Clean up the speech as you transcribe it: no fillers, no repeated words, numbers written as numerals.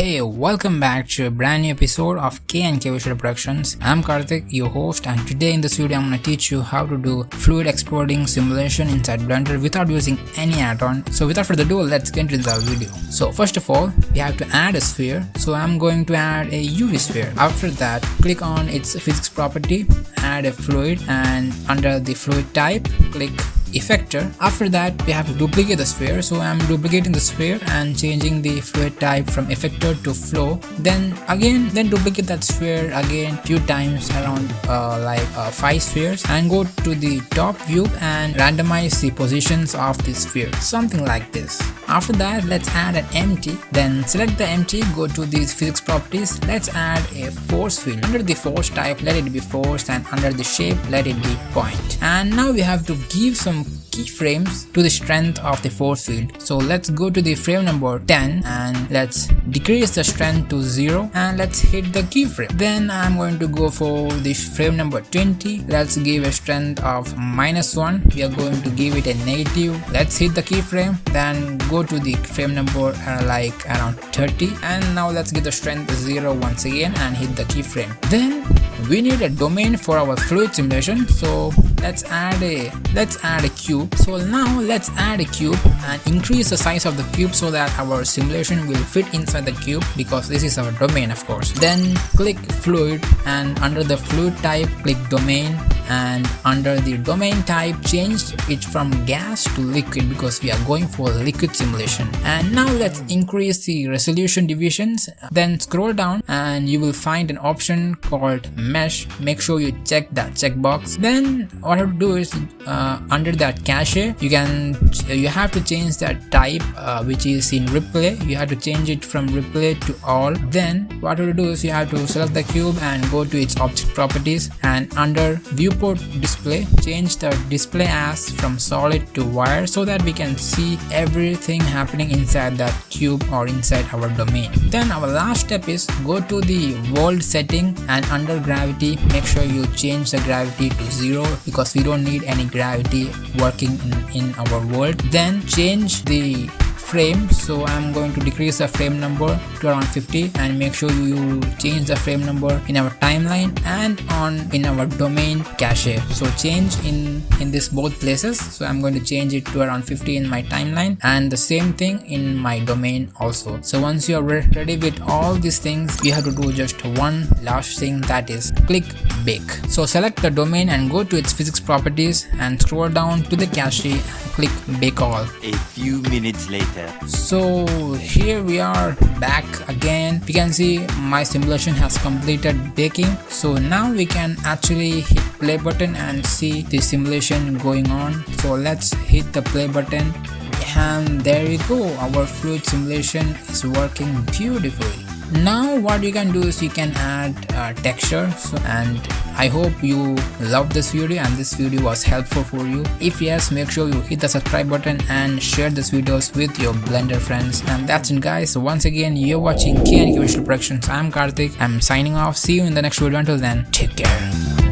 Hey, welcome back to a brand new episode of K&K Visual Productions. I'm Karthik, your host, and today in this video I'm going to teach you how to do fluid exploding simulation inside Blender without using any add-on. So without further ado, let's get into the video. So first of all, we have to add a sphere. So I'm going to add a UV sphere. After that, click on its physics property, add a fluid, and under the fluid type, click effector. After that, we have to duplicate the sphere. So I'm duplicating the sphere and changing the fluid type from effector to flow. Then duplicate that sphere again few times, around 5 spheres, and go to the top view and randomize the positions of the sphere, something like this. After that, let's add an empty. Then select the empty, go to these physics properties. Let's add a force field. Under the force type, let it be force, and under the shape, let it be point. And now we have to give some keyframes to the strength of the force field. So let's go to the frame number 10 and let's decrease the strength to 0 and let's hit the keyframe. Then I'm going to go for the frame number 20. Let's give a strength of -1. We are going to give it a negative. Let's hit the keyframe. Then go to the frame number around 30, and now let's give the strength 0 once again and hit the keyframe. Then we need a domain for our fluid simulation, so let's add a cube. So now let's add a cube and increase the size of the cube so that our simulation will fit inside the cube, because this is our domain, of course. Then click fluid, and under the fluid type, click domain, and under the domain type, change it from gas to liquid because we are going for liquid simulation. And now let's increase the resolution divisions. Then scroll down and you will find an option called mesh. Make sure you check that checkbox. Then what I have to do is under that cache, you have to change that type, which is in replay. You have to change it from replay to all. Then what you have to do is you have to select the cube and go to its object properties, and under viewport display, change the display as from solid to wire so that we can see everything happening inside that cube or inside our domain. Then our last step is go to the world setting, and under gravity, make sure you change the gravity to 0 because we don't need any gravity working in our world. Then change the frame, so I'm going to decrease the frame number to around 50, and make sure you change the frame number in our timeline and in our domain cache. So change in this both places. So I'm going to change it to around 50 in my timeline, and the same thing in my domain also. So once you are ready with all these things, you have to do just one last thing, that is click bake. So select the domain and go to its physics properties and scroll down to the cache, click bake all. A few minutes later. So here we are back again. You can see my simulation has completed baking. So now we can actually hit play button and see the simulation going on. So let's hit the play button, and there you go. Our fluid simulation is working beautifully. Now what you can do is you can add texture. And I hope you loved this video and this video was helpful for you. If yes, make sure you hit the subscribe button and share these videos with your Blender friends. And that's it, guys. So once again, you're watching K&K Visual Productions. I'm Karthik. I'm signing off. See you in the next video. Until then, take care.